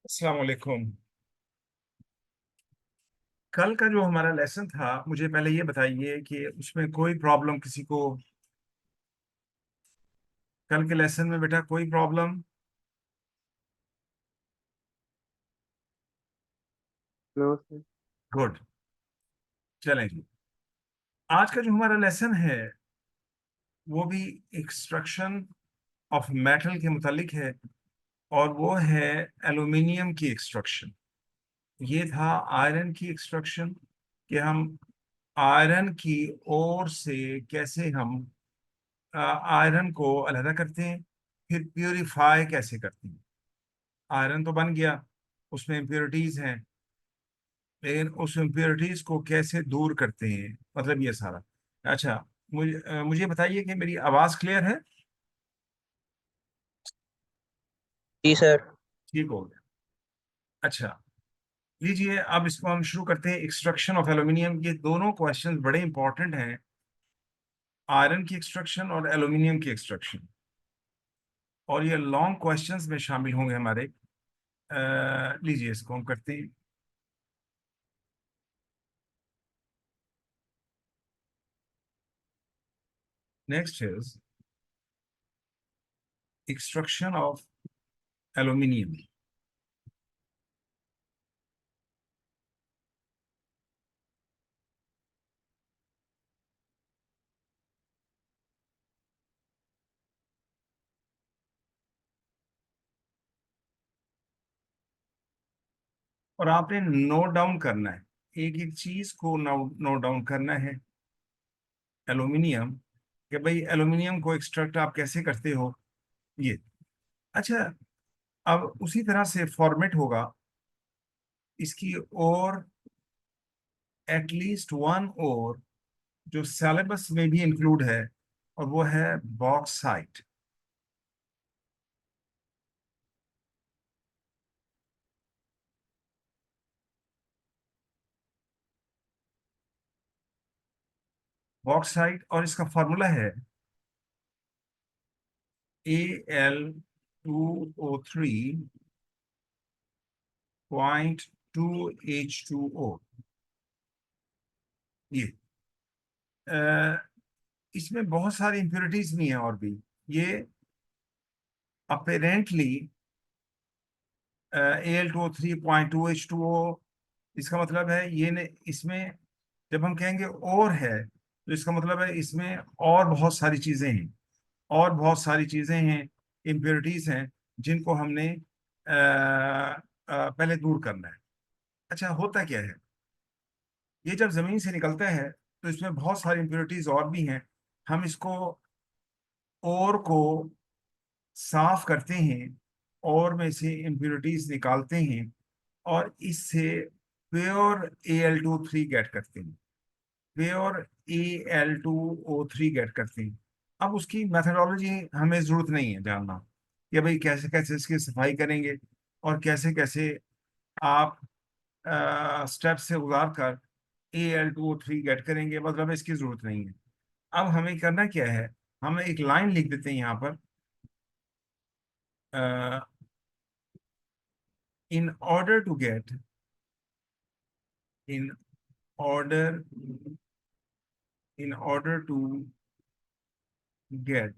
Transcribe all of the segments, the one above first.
अस्सलाम वालेकुम। कल का जो हमारा लेसन था, मुझे पहले ये बताइए कि उसमें कोई प्रॉब्लम किसी को? कल के लेसन में बेटा कोई प्रॉब्लम? नमस्ते। गुड। चलें जी। आज का जो हमारा लेसन है वो भी एक्सट्रैक्शन ऑफ मेटल के मुतालिक है, और वो है एल्यूमिनियम की एक्सट्रैक्शन। ये था आयरन की एक्सट्रैक्शन, कि हम आयरन की ओर से कैसे हम आयरन को अलहदा करते हैं, फिर प्यूरिफाई कैसे करते हैं। आयरन तो बन गया, उसमें इम्प्योरिटीज हैं, लेकिन उस इम्प्योरिटीज को कैसे दूर करते हैं, मतलब ये सारा। अच्छा, मुझे बताइए कि मेरी आवाज क्लियर है? जी सर। ठीक हो गया। अच्छा, लीजिए अब इसको हम शुरू करते हैं। एक्सट्रैक्शन ऑफ एल्यूमिनियम, ये दोनों क्वेश्चन बड़े इंपॉर्टेंट हैं, आयरन की एक्सट्रैक्शन और एल्यूमिनियम की एक्सट्रैक्शन, और ये लॉन्ग क्वेश्चंस में शामिल होंगे हमारे। लीजिए इसको हम करते हैं। Next is extraction of aluminium. और आपने नोट डाउन करना है, एक एक चीज को नोट डाउन करना है। एल्यूमिनियम, कि भाई एल्यूमिनियम को एक्सट्रैक्ट आप कैसे करते हो, ये। अच्छा, अब उसी तरह से फॉर्मेट होगा इसकी, और एटलीस्ट वन और जो सिलेबस में भी इंक्लूड है, और वो है बॉक्साइट। बॉक्साइट, और इसका फॉर्मूला है Al2O3.2H2O। ये इसमें बहुत सारी इम्प्योरिटीज भी हैं, और भी ये अपेरेंटली Al2O3.2H2O। इसका मतलब है ये ने इसमें, जब हम कहेंगे और है, तो इसका मतलब है इसमें और बहुत सारी चीजें हैं, और बहुत सारी चीजें हैं, इम्प्योरिटीज हैं, जिनको हमने पहले दूर करना है। अच्छा, होता क्या है, ये जब जमीन से निकलता है तो इसमें बहुत सारी इम्प्योरिटीज और भी हैं। हम इसको और को साफ करते हैं, और में से इम्प्योरिटीज निकालते हैं, और इससे प्योर Al2O3 गेट करते हैं। प्योर Al2O3 गेट करते हैं। अब उसकी मेथडोलॉजी हमें जरूरत नहीं है जानना, कि भाई कैसे कैसे इसकी सफाई करेंगे, और कैसे कैसे आप स्टेप से गुजार कर Al2O3 गेट करेंगे, मतलब इसकी जरूरत नहीं है। अब हमें करना क्या है, हम एक लाइन लिख देते हैं यहाँ पर। In order to get, in order in order to get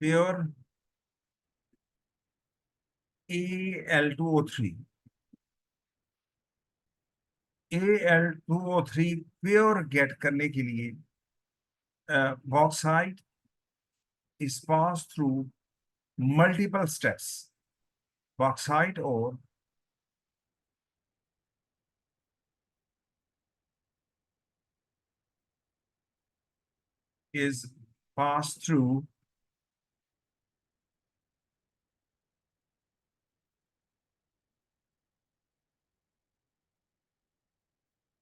pure Al2O3, Al2O3 pure get करने के लिए bauxite is passed through multiple steps। Bauxite और is passed through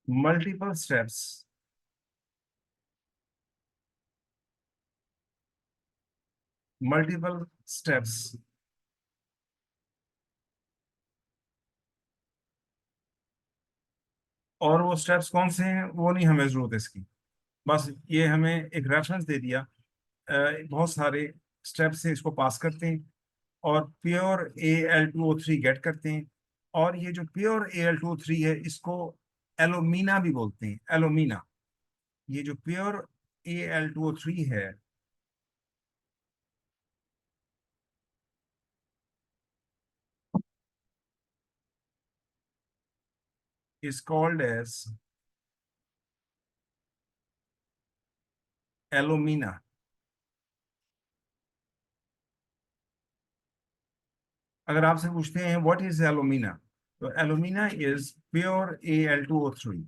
multiple steps, multiple steps। और वो स्टेप्स कौन से हैं वो नहीं हमें जरूरत है इसकी, बस ये हमें एक रेफरेंस दे दिया। बहुत सारे स्टेप से इसको पास करते हैं और प्योर Al2O3 गेट करते हैं। और ये जो प्योर Al2O3 है इसको एलोमीना भी बोलते हैं, एलोमीना। ये जो प्योर Al2O3 है is called as एलोमीना। अगर आपसे पूछते हैं व्हाट इज एलोमीना, तो एलोमीना इज प्योर Al2O3।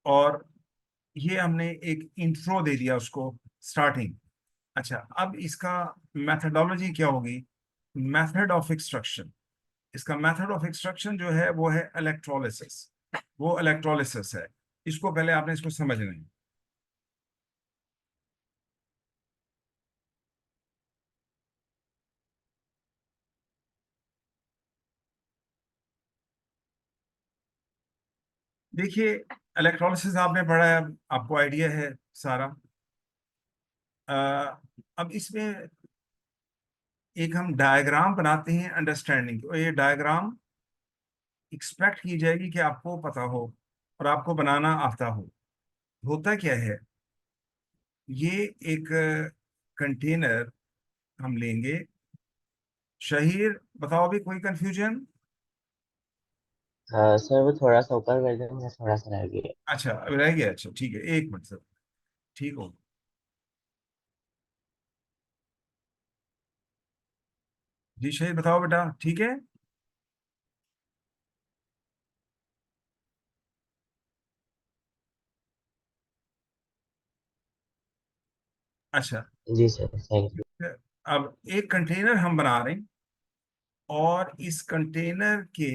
और ये हमने एक इंट्रो दे दिया उसको, स्टार्टिंग। अच्छा, अब इसका मेथडोलॉजी क्या होगी, मेथड ऑफ एक्सट्रैक्शन। इसका मेथड ऑफ एक्सट्रैक्शन जो है वो है इलेक्ट्रोलिसिस। वो इलेक्ट्रोलिसिस है, इसको पहले आपने इसको समझना है। देखिए, इलेक्ट्रोलिसिस आपने पढ़ा है, आपको आइडिया है सारा। अ, अब इसमें एक हम डायग्राम बनाते हैं अंडरस्टैंडिंग, और ये डायग्राम एक्सपेक्ट की जाएगी कि आपको पता हो और आपको बनाना आता हो। होता क्या है, ये एक कंटेनर हम लेंगे। शहीर, बताओ अभी कोई कंफ्यूजन? हाँ सर, वो थोड़ा सा ऊपर कर देंगे, थोड़ा सा रह गया। अच्छा, अब रह गया, अच्छा ठीक है, एक मिनट सर। ठीक हो, जी शहीद बताओ बेटा, ठीक है। अच्छा, जी सर, थैंक यू। अब एक कंटेनर हम बना रहे हैं, और इस कंटेनर के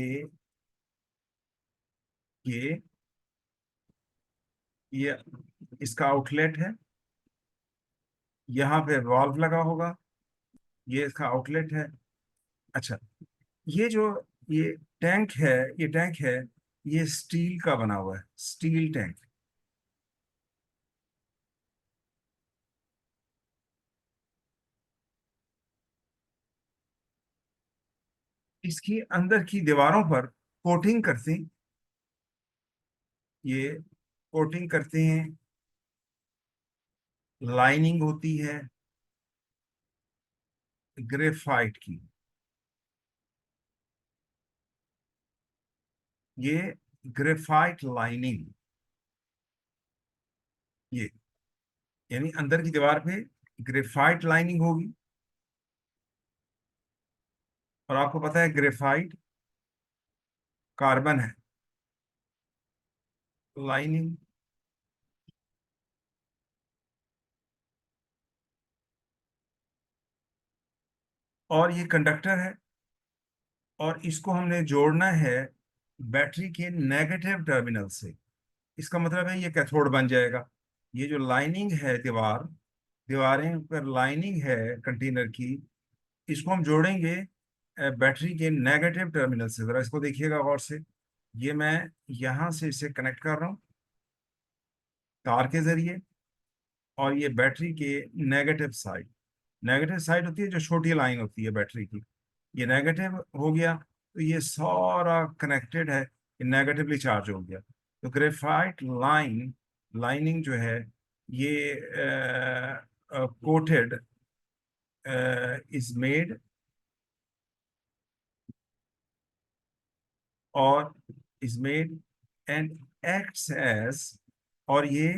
ये इसका आउटलेट है। यहाँ पे वाल्व लगा होगा, ये इसका आउटलेट है। अच्छा, ये जो ये टैंक है, ये टैंक है, ये स्टील का बना हुआ है, स्टील टैंक। इसकी अंदर की दीवारों पर कोटिंग करते हैं, ये कोटिंग करते हैं, लाइनिंग होती है ग्रेफाइट की। ये ग्रेफाइट लाइनिंग, ये यानी अंदर की दीवार पे ग्रेफाइट लाइनिंग होगी। और आपको पता है ग्रेफाइट कार्बन है, लाइनिंग। और ये कंडक्टर है, और इसको हमने जोड़ना है बैटरी के नेगेटिव टर्मिनल से। इसका मतलब है ये कैथोड बन जाएगा। ये जो लाइनिंग है, दीवारें पर लाइनिंग है कंटेनर की, इसको हम जोड़ेंगे बैटरी के नेगेटिव टर्मिनल से। जरा इसको देखिएगा गौर से। ये मैं यहां से इसे कनेक्ट कर रहा हूँ तार के जरिए, और ये बैटरी के नेगेटिव साइड। नेगेटिव साइड होती है जो छोटी लाइन होती है बैटरी की, ये नेगेटिव हो गया, तो ये सारा कनेक्टेड है, ये नेगेटिवली चार्ज हो गया। तो ग्रेफाइट लाइनिंग जो है, ये कोटेड इज मेड, और is made and acts as, और ये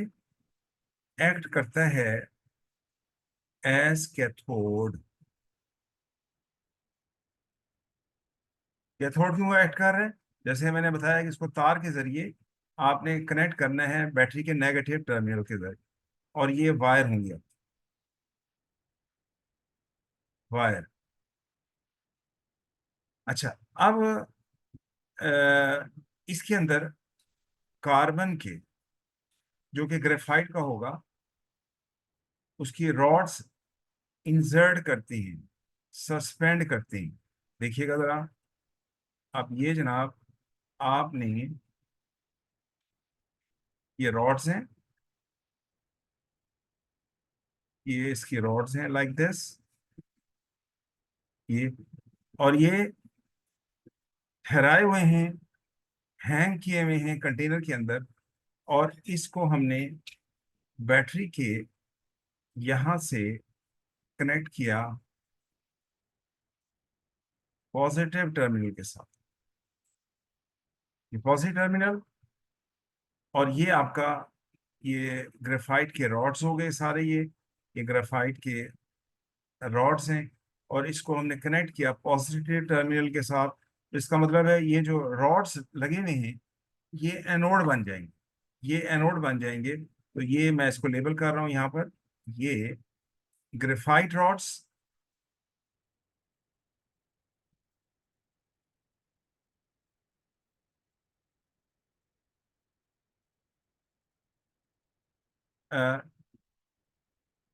एक्ट करता है एज कैथोड। कैथोड क्यों एक्ट कर रहे हैं? जैसे मैंने बताया कि इसको तार के जरिए आपने कनेक्ट करना है बैटरी के नेगेटिव टर्मिनल के जरिए, और ये वायर होंगे, वायर। अच्छा, अब इसके अंदर कार्बन के, जो कि ग्रेफाइट का होगा, उसकी रॉड्स इंसर्ट करती हैं, सस्पेंड करती हैं। देखिएगा जरा, अब ये जनाब, आपने ये रॉड्स हैं, ये इसकी रॉड्स हैं लाइक दिस, ये, और ये ठहराए हुए हैं, हैंग किए हुए हैं कंटेनर के अंदर। और इसको हमने बैटरी के यहां से कनेक्ट किया पॉजिटिव टर्मिनल के साथ, ये पॉजिटिव टर्मिनल। और ये आपका, ये ग्रेफाइट के रॉड्स हो गए सारे, ये ग्रेफाइट के रॉड्स हैं। और इसको हमने कनेक्ट किया पॉजिटिव टर्मिनल के साथ। तो इसका मतलब है ये जो रॉड्स लगे हुए हैं ये एनोड बन जाएंगे, ये एनोड बन जाएंगे। तो ये मैं इसको लेबल कर रहा हूं यहाँ पर, ये graphite rods,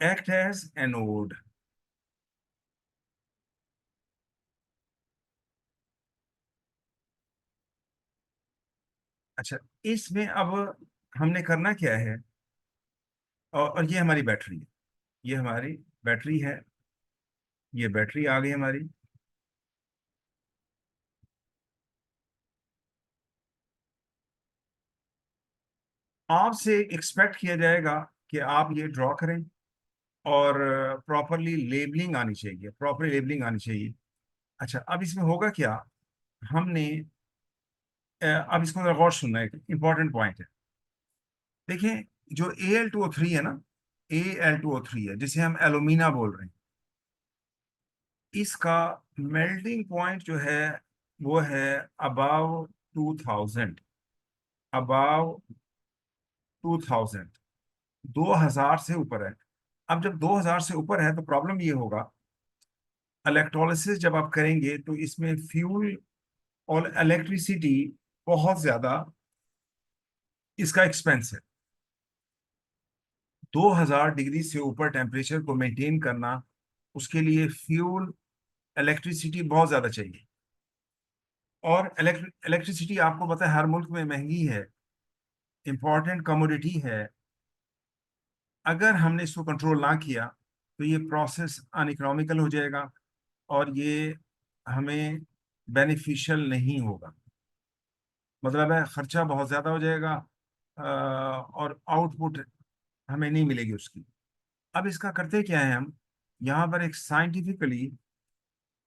act as anode. अच्छा, इसमें अब हमने करना क्या है, और ये हमारी बैटरी है, ये हमारी बैटरी है, ये बैटरी आ गई हमारी। आपसे एक्सपेक्ट किया जाएगा कि आप ये ड्रॉ करें, और प्रॉपरली लेबलिंग आनी चाहिए, प्रॉपरली लेबलिंग आनी चाहिए। अच्छा, अब इसमें होगा क्या, हमने अब इसको जरा गौर सुनना, एक इंपॉर्टेंट पॉइंट है। देखें, जो Al2O3 है ना, Al2O3 है जिसे हम एलुमिना बोल रहे हैं, इसका मेल्टिंग पॉइंट जो है वो है अबाव 2000, अबाव 2000, 2000 से ऊपर है। अब जब 2000 से ऊपर है तो प्रॉब्लम ये होगा, इलेक्ट्रोलिसिस जब आप करेंगे तो इसमें फ्यूल और इलेक्ट्रिसिटी बहुत ज्यादा इसका एक्सपेंस है। 2000 डिग्री से ऊपर टेम्परेचर को मेंटेन करना, उसके लिए फ्यूल, इलेक्ट्रिसिटी बहुत ज्यादा चाहिए। और इलेक्ट्रिसिटी आपको पता है हर मुल्क में महंगी है, इंपॉर्टेंट कमोडिटी है। अगर हमने इसको कंट्रोल ना किया तो ये प्रोसेस अनइकोनॉमिकल हो जाएगा, और ये हमें बेनिफिशियल नहीं होगा। मतलब है खर्चा बहुत ज़्यादा हो जाएगा, और आउटपुट हमें नहीं मिलेगी उसकी। अब इसका करते क्या है हम, यहाँ पर एक साइंटिफिकली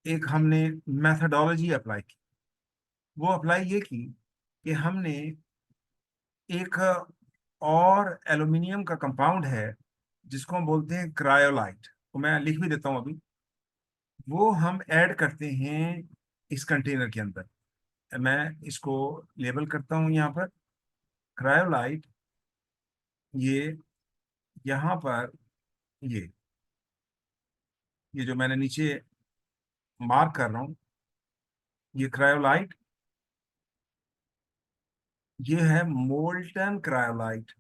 एक हमने मैथडोलॉजी अप्लाई की। वो अप्लाई ये की कि हमने एक और एल्यूमिनियम का कंपाउंड है जिसको हम बोलते हैं क्रायोलाइट, तो मैं लिख भी देता हूँ अभी। वो हम ऐड करते हैं इस कंटेनर के अंदर। मैं इसको लेबल करता हूँ यहाँ पर, क्रायोलाइट, ये यहाँ पर, ये ये जो मैंने नीचे मार्क कर रहा हूँ, ये क्रायोलाइट, ये है मोल्टन क्रायोलाइट।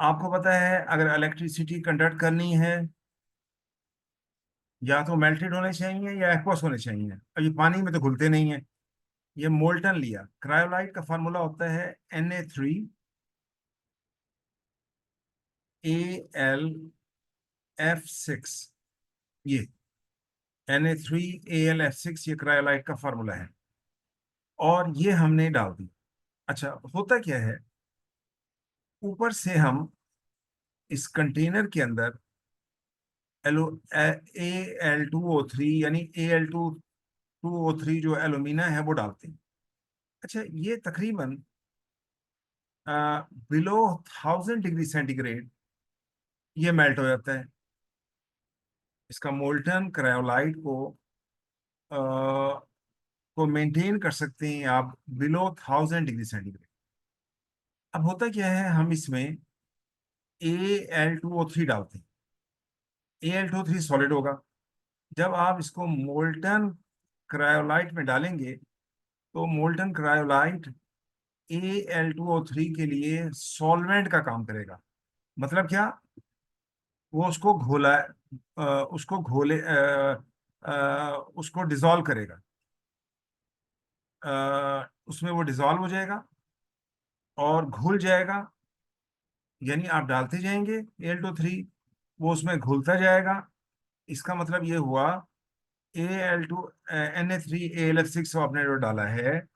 आपको पता है अगर इलेक्ट्रिसिटी कंडक्ट करनी है, या तो मेल्टेड होने चाहिए या एक्वस होने चाहिए, और ये पानी में तो घुलते नहीं है। ये मोल्टन लिया, क्रायोलाइट का फार्मूला होता है Na3Al F6, ये Na3Al F6, ये क्रायोलाइट का फार्मूला है। और ये हमने डाल दी। अच्छा, होता क्या है, ऊपर से हम इस कंटेनर के अंदर एलो Al2O3, यानी Al2O3 जो एलुमिना है वो डालते हैं। अच्छा, ये तकरीबन बिलो 1000 डिग्री सेंटीग्रेड ये मेल्ट हो जाता है। इसका मोल्टन क्रायोलाइट अ, को मेंटेन कर सकते हैं आप बिलो 1000 डिग्री सेंटीग्रेड। अब होता क्या है, हम इसमें Al2O3 डालते हैं, Al2O3 सॉलिड होगा। जब आप इसको मोल्टन क्रायोलाइट में डालेंगे तो मोल्टन क्रायोलाइट Al2O3 के लिए सॉल्वेंट का काम करेगा। मतलब क्या, वो उसको घोला, उसको घोले, उसको डिसॉल्व करेगा। उसमें वो डिजॉल्व हो जाएगा और घुल जाएगा। यानी आप डालते जाएंगे Al2 3, वो उसमें घुलता जाएगा। इसका मतलब ये हुआ Na3 AlF6 आपने जो डाला है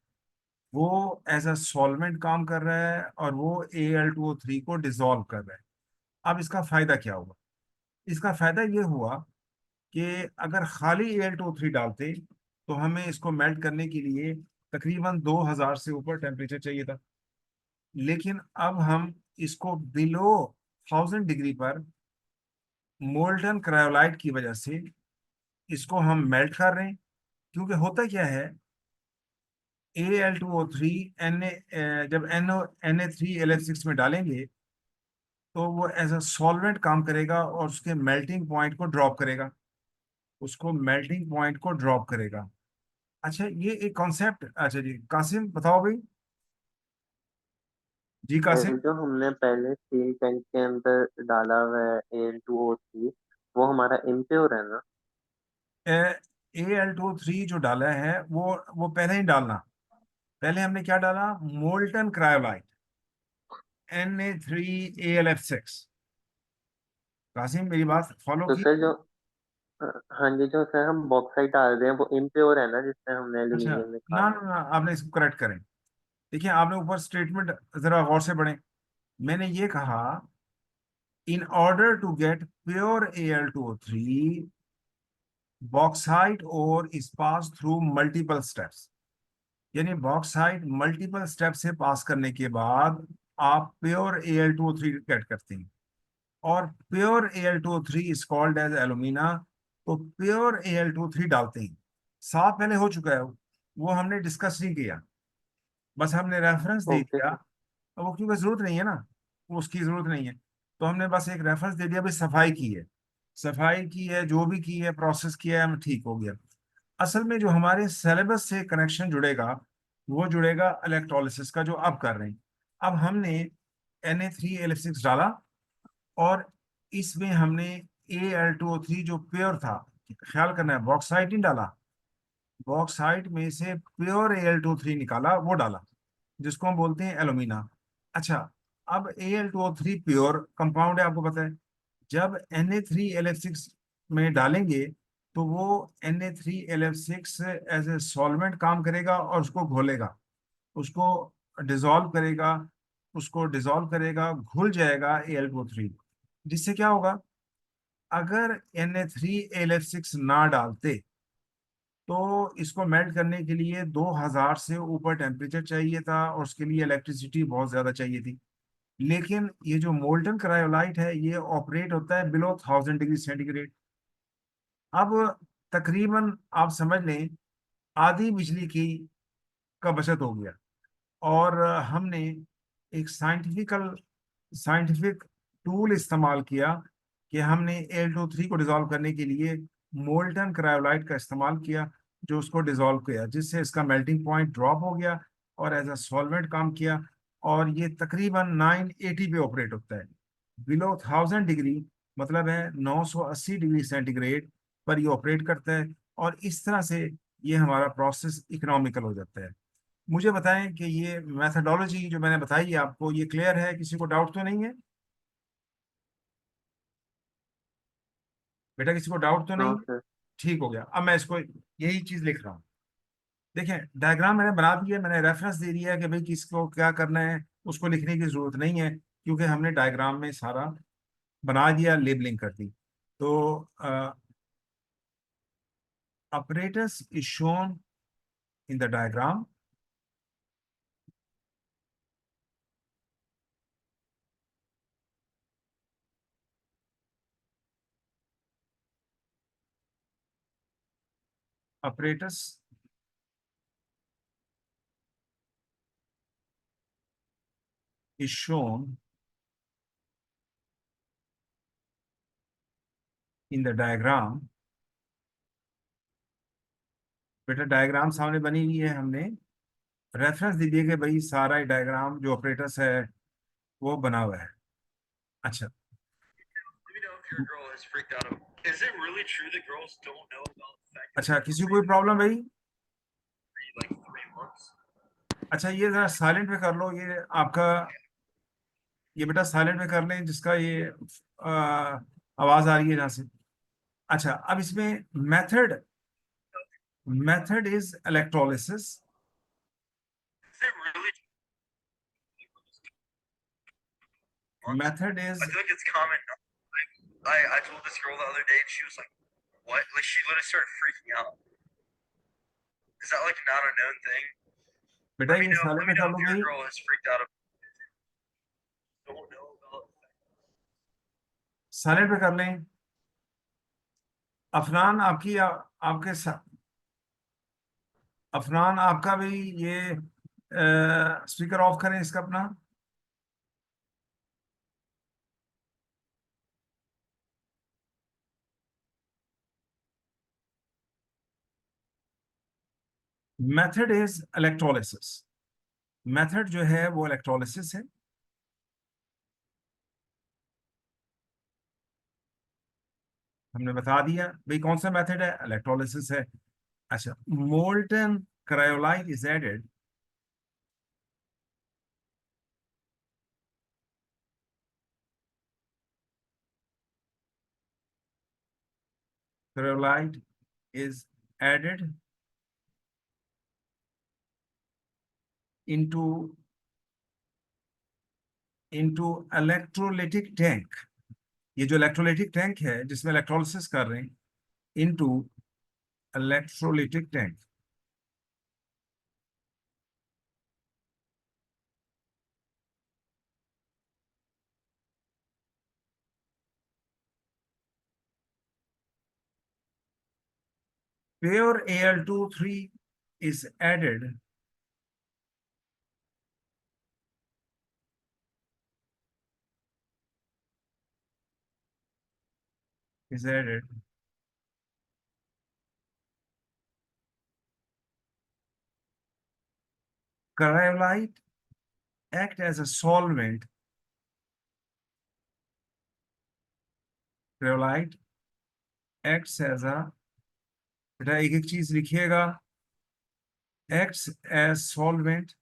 वो एज अ सॉल्वेंट काम कर रहा है और वो Al2O3 को डिसॉल्व कर रहा है। अब इसका फायदा क्या हुआ? इसका फायदा ये हुआ कि अगर खाली Al2O3 डालते तो हमें इसको मेल्ट करने के लिए तकरीबन 2000 से ऊपर टेम्परेचर चाहिए था। लेकिन अब हम इसको बिलो 1000 डिग्री पर मोल्टन क्रायोलाइट की वजह से इसको हम मेल्ट कर रहे हैं। क्योंकि होता क्या है, Al2O3 जब Na3 LF6 में डालेंगे तो वो एज अ सॉल्वेंट काम करेगा और उसके मेल्टिंग पॉइंट को ड्रॉप करेगा, उसको मेल्टिंग पॉइंट को ड्रॉप करेगा। अच्छा, ये एक कॉन्सेप्ट। अच्छा जी कासिम बताओ भाई। जी ये कासिम। जो हमने पहले स्टील टैंक के अंदर डाला हुआ है Al2O3, वो हमारा इम्प्योर है ना? Al2O3 जो डाला है वो पहले ही डालना। पहले हमने क्या डाला? Molten cryolite Na3 AlF6। Qasim मेरी बात फॉलो तो की? सर जो हाँ जी, जो सर हम बॉक्साइट डाल रहे हैं वो इम्प्योर है ना, जिससे हमने अच्छा, एल्यूमिनियम ना निकाला ना ना, आपने इसको करेक्ट करें। देखिए आपने ऊपर स्टेटमेंट जरा गौर से पढ़ें। मैंने ये कहा, in order to get pure Al2O3 bauxite और is pass through multiple steps. यानी बॉक्साइट मल्टीपल स्टेप से पास करने के बाद आप प्योर Al2O3 गेट करते हैं। और pure Al2O3 is called as alumina. तो प्योर Al2O3 डालते हैं। साफ पहले हो चुका है, वो हमने डिस्कस नहीं किया, बस हमने रेफरेंस दे ओके दिया। सर। तो वो क्योंकि जरूरत नहीं है ना, वो उसकी जरूरत नहीं है। तो हमने बस एक रेफरेंस दे दिया भाई, सफाई की है, सफाई की है, जो भी की है, प्रोसेस किया है, हम ठीक हो गया। असल में जो हमारे सिलेबस से कनेक्शन जुड़ेगा वो जुड़ेगा इलेक्ट्रोलिसिस का, जो अब कर रहे हैं। अब हमने Na3 LF6 डाला और इसमें हमने Al2O3 जो प्योर था, ख्याल करना है बॉक्साइट नहीं डाला, बॉक्साइट में से प्योर Al2O3 निकाला, वो डाला, जिसको हम बोलते हैं एलुमिना। अच्छा, अब Al2O3 प्योर कंपाउंड है, आपको पता है। जब Na3LF6 में डालेंगे तो वो Na3LF6 एज ए सॉल्वेंट काम करेगा और उसको घोलेगा, उसको डिसॉल्व करेगा, उसको डिसॉल्व करेगा, घुल जाएगा Al2O3। जिससे क्या होगा, अगर Na3LF6 ना डालते तो इसको मेल्ट करने के लिए 2000 से ऊपर टेम्परेचर चाहिए था और उसके लिए इलेक्ट्रिसिटी बहुत ज्यादा चाहिए थी। लेकिन ये जो मोल्टन क्रायोलाइट है ये ऑपरेट होता है बिलो 1000 डिग्री सेंटीग्रेड। अब तकरीबन आप समझ लें आधी बिजली की का बचत हो गया। और हमने एक साइंटिफिक टूल इस्तेमाल किया कि हमने Al2O3 को डिसॉल्व करने के लिए मोल्टन क्रायोलाइट का इस्तेमाल किया, जो उसको डिसॉल्व किया, जिससे इसका मेल्टिंग पॉइंट ड्रॉप हो गया और एज अ सॉल्वेंट काम किया। और ये तकरीबन 980 पे ऑपरेट होता है, बिलो 1000 डिग्री, मतलब है 980 डिग्री सेंटीग्रेड पर ये ऑपरेट करता है। और इस तरह से ये हमारा प्रोसेस इकोनॉमिकल हो जाता है। मुझे बताएं कि ये मैथडोलॉजी जो मैंने बताई है आपको, ये क्लियर है? किसी को डाउट तो नहीं है? बेटा किसी को डाउट तो नहीं हाँ है? सर। ठीक हो गया। अब मैं इसको यही चीज लिख रहा हूँ। देखें डायग्राम मैंने बना दिया, मैंने रेफरेंस दे दिया है कि भाई किसको क्या करना है, उसको लिखने की जरूरत नहीं है क्योंकि हमने डायग्राम में सारा बना दिया, लेबलिंग कर दी। तो apparatus is shown in the diagram. Apparatus is shown in the diagram। बेटा डायग्राम सामने बनी हुई है, हमने रेफरेंस दे दिया कि भाई सारा डायग्राम जो ऑपरेटर्स है वो बना हुआ है। अच्छा, अच्छा किसी को कोई प्रॉब्लम भाई? अच्छा ये जरा साइलेंट में कर लो, ये आपका, ये बेटा साइलेंट में कर लें जिसका ये आवाज आ रही है जहां से। अच्छा अब इसमें method, method is electrolysis. Is it really? Method I is, feel like it's common. I told this girl the other day, and she was like, "What?" Like she literally started freaking out. Is that like not a known thing? बेटा Let me ये know. Silent Let me में कर know low if your भाई। girl has freaked out. Don't know about. Silent में कर लें। अफनान आपकी आपके अफनान आपका भी ये स्पीकर ऑफ करें इसका अपना। मेथड इज इलेक्ट्रोलिसिस, मेथड जो है वो इलेक्ट्रोलिसिस है। हमने बता दिया भाई कौन सा मेथड है, इलेक्ट्रोलिसिस है। अच्छा, molten cryolite is added, cryolite is added into into electrolytic tank. ये जो इलेक्ट्रोलिटिक टैंक है जिसमें इलेक्ट्रोलिसिस कर रहे हैं, into electrolytic tank. Pure Al2 3 is added is added cryolite act as a solvent, cryolite acts as a, बेटा एक एक चीज लिखिएगा, acts as solvent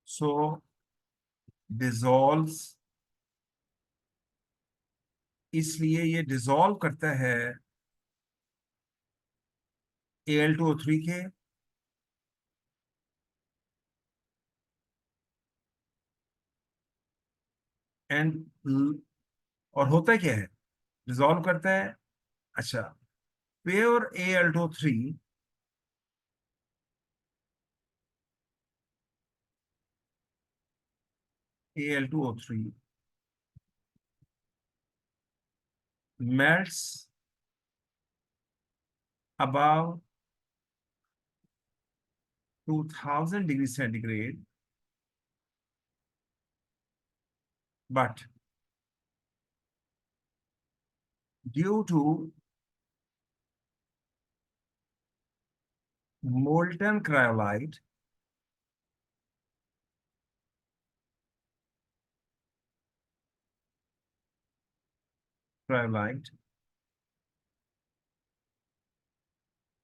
so dissolves, इसलिए ये डिसॉल्व करता है Al2O3 के, एंड और होता क्या है, डिसॉल्व करता है। अच्छा, pure Al2O3, Al2O3 melts above 2000 degrees centigrade, but due to molten cryolite, cryolite,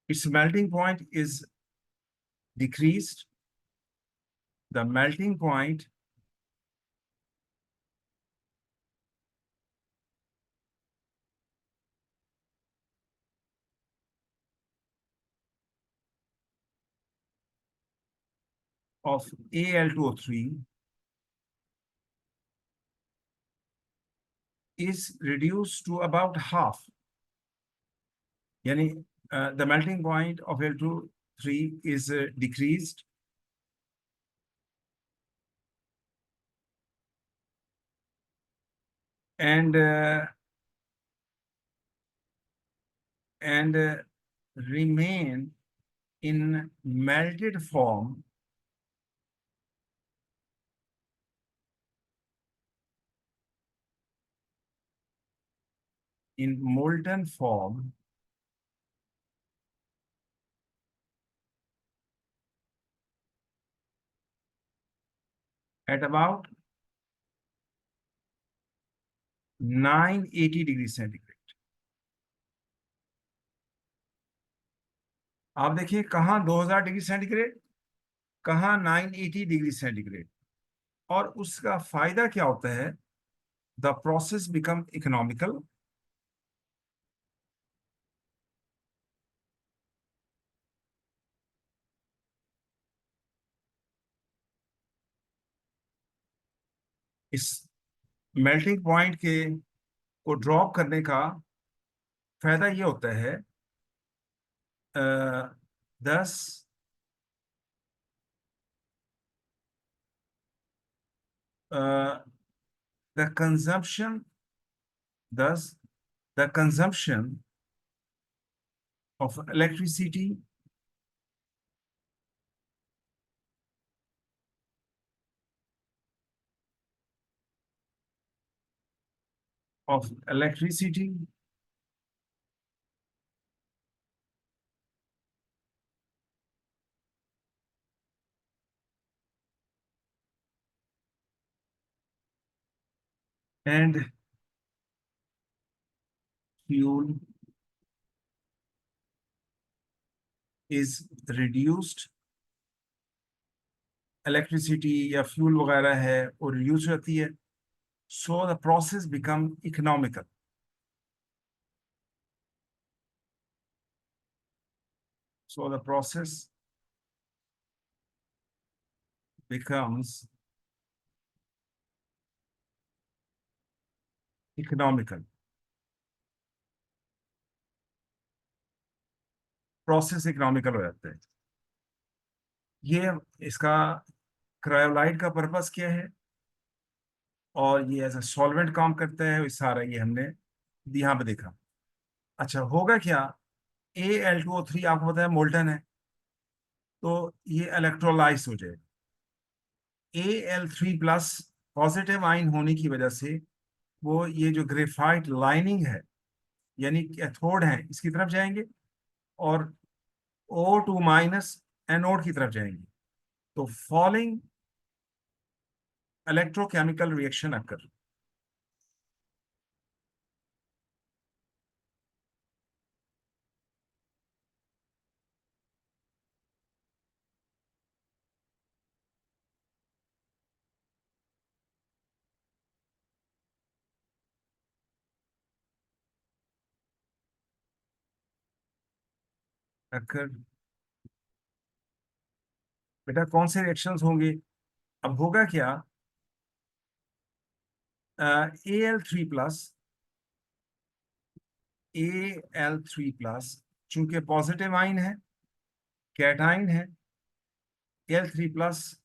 its melting point is decreased. The melting point of Al2O3 is reduced to about half. Yani, the melting point of Al2O3 is decreased, and remain in melted form in molten form at about 980 degrees centigrade. आप देखिए कहाँ 2000 degree centigrade, कहाँ 980 degree centigrade. और उसका फायदा क्या होता है? द प्रोसेस बिकम इकोनॉमिकल, इस मेल्टिंग पॉइंट के को ड्रॉप करने का फायदा ये होता है, 10 the consumption thus the consumption of electricity and fuel is reduced। Electricity या फ्यूल वगैरह है वो रिड्यूस होती है, so the process become economical. So the process becomes economical। Process economical हो जाता है। ये इसका क्रायोलाइट का पर्पस क्या है, और ये एज ए सॉल्वेंट काम करता है, ये सारा ये हमने यहाँ पे देखा। अच्छा होगा क्या, Al2O3 आपको पता है मोल्टन है, तो ये इलेक्ट्रोलाइज हो जाएगा। Al3+ पॉजिटिव आयन होने की वजह से वो ये जो ग्रेफाइट लाइनिंग है यानी कैथोड है इसकी तरफ जाएंगे, और O2- एनोड की तरफ जाएंगे। तो फॉलिंग इलेक्ट्रोकेमिकल रिएक्शन अकर। अकर बेटा कौन से रिएक्शंस होंगे? अब होगा क्या, Al3+, Al3+ चूंकि पॉजिटिव आइन है, कैटाइन है, Al3+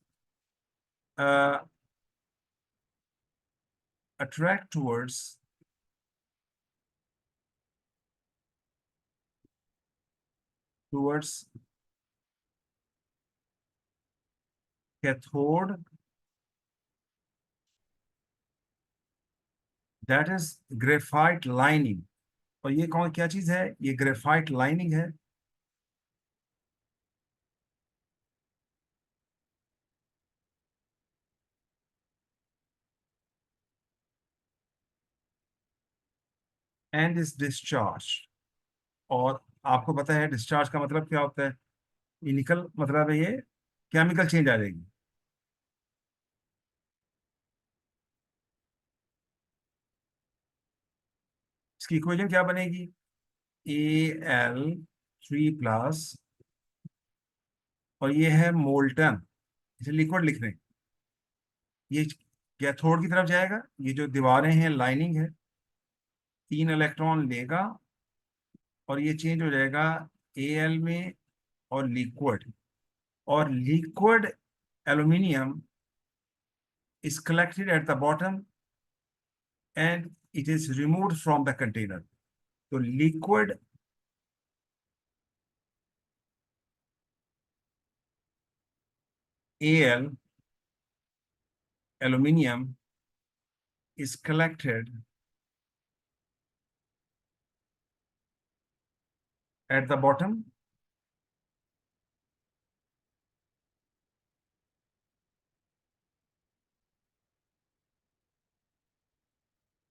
attract towards cathode, that is graphite lining। और ये कौन क्या चीज है? ये ग्रेफाइट लाइनिंग है। And is discharge. और आपको पता है डिस्चार्ज का मतलब क्या होता है? ये निकल मतलब है ये केमिकल चेंज आ जाएगी। इसकी इक्वेशन क्या बनेगी? Al3+, और ये है मोल्टन, इसे लिक्विड लिख रहे हैं। ये कैथोड की तरफ जाएगा, ये जो दीवारें हैं लाइनिंग है, 3 इलेक्ट्रॉन लेगा और ये चेंज हो जाएगा Al में, और लिक्विड। और liquid aluminium is collected at the bottom and it is removed from the container। तो liquid Al aluminium is collected at the bottom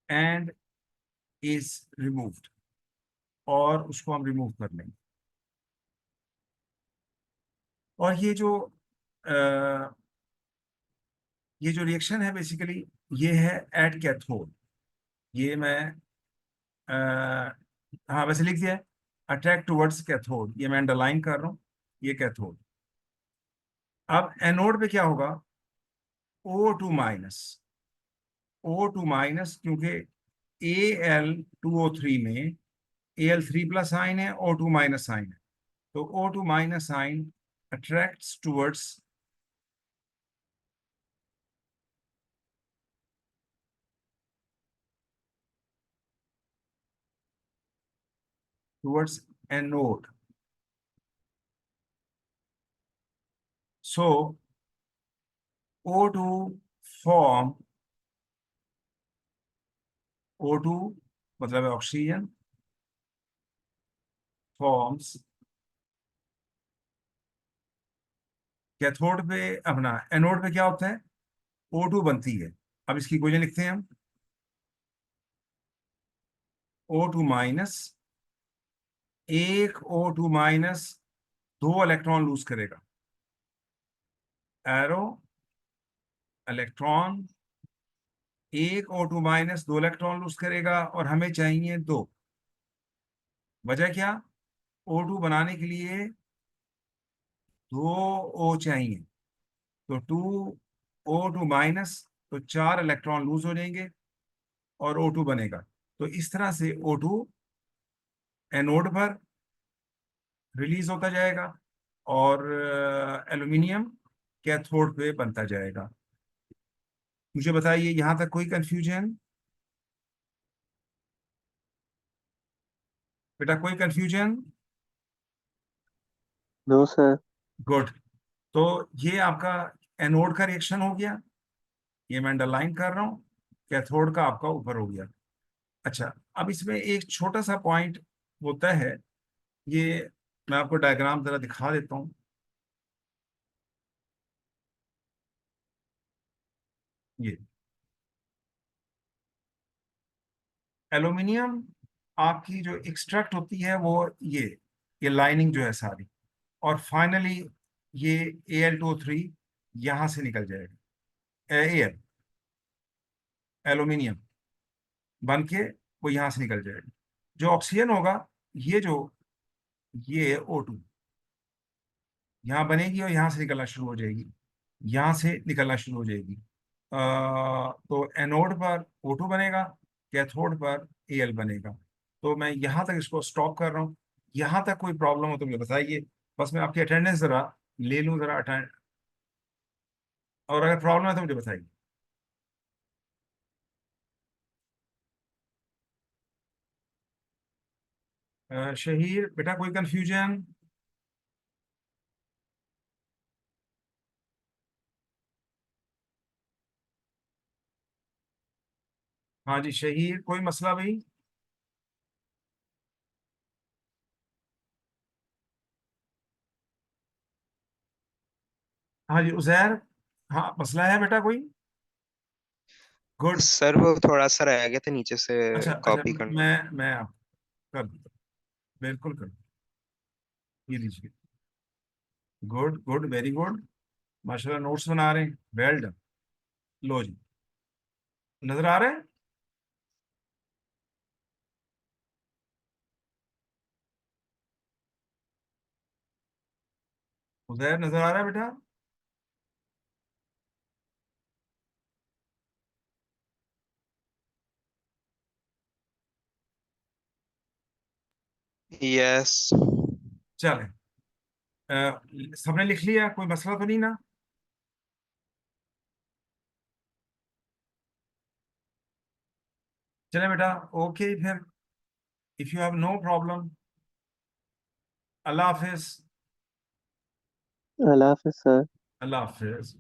and is removed। और उसको हम रिमूव कर लेंगे। और ये जो रिएक्शन है बेसिकली ये है एट कैथोड। ये मैं हाँ वैसे लिख दिया है, अट्रैक्ट टुवर्ड्स कैथोड, ये मैं अंडरलाइन कर रहा हूँ, ये कैथोड। अब एनोड पे क्या होगा, O2 माइनस, O2 माइनस, क्योंकि Al2O3 में Al3 प्लस साइन है, O2 माइनस साइन है, तो O2 minus sign attracts towards anode. So O2 form, O2 मतलब है ऑक्सीजन, फॉर्म्स कैथोड पे, अपना एनोड पे क्या होता है, O2 बनती है। अब इसकी इक्वेशन लिखते हैं हम, O2 माइनस, एक O2 माइनस दो इलेक्ट्रॉन लूज करेगा, एरो इलेक्ट्रॉन, एक O2 माइनस दो इलेक्ट्रॉन लूज करेगा और हमें चाहिए दो। वजह क्या, O2 बनाने के लिए दो O चाहिए, तो O2 माइनस, तो चार इलेक्ट्रॉन लूज हो जाएंगे और O2 बनेगा। तो इस तरह से O2 एनोड पर रिलीज होता जाएगा और एल्यूमिनियम कैथोड पे बनता जाएगा। मुझे बताइए यहां तक कोई कंफ्यूजन, बेटा कोई कंफ्यूजन? No sir. गुड। तो ये आपका एनोड का रिएक्शन हो गया, ये मैं अंडरलाइन कर रहा हूँ, कैथोड का आपका ऊपर हो गया। अच्छा, अब इसमें एक छोटा सा पॉइंट होता है, ये मैं आपको डायग्राम जरा दिखा देता हूँ। ये एल्यूमिनियम आपकी जो एक्सट्रैक्ट होती है वो ये लाइनिंग जो है सारी, और फाइनली ये Al2O3 यहां से निकल जाएगा, एल एल्यूमिनियम बन के वो यहां से निकल जाएगा। जो ऑक्सीजन होगा, ये जो ये O2 यहाँ बनेगी और यहाँ से निकलना शुरू हो जाएगी, यहाँ से निकलना शुरू हो जाएगी। तो एनोड पर O2 बनेगा, कैथोड पर Al बनेगा। तो मैं यहाँ तक इसको स्टॉप कर रहा हूँ। यहाँ तक कोई प्रॉब्लम हो तो मुझे बताइए, बस मैं आपकी अटेंडेंस जरा ले लूँ जरा अटेंड, और अगर प्रॉब्लम है तो मुझे बताइए। शहीर बेटा कोई कंफ्यूजन? हाँ जी शहीर, कोई मसला भाई? हाँ जी उजैर, हाँ मसला है बेटा कोई? गुड। सर वो थोड़ा सा रह गया था नीचे से अच्छा अच्छा, कॉपी करना। मैं आप कर दूँ, बिल्कुल कर दूँ। ये लीजिए, गुड गुड वेरी गुड, माशाल्लाह नोट्स बना रहे हैं, वेल डन। लो जी, नजर आ रहे हैं? उजैर नजर आ रहा है बेटा? यस। चले, सबने लिख लिया, कोई मसला तो नहीं ना? चले बेटा, ओके फिर, if you have no problem, अल्लाह हाफिज। अल्लाह हाफिज सर। अल्लाह हाफिज।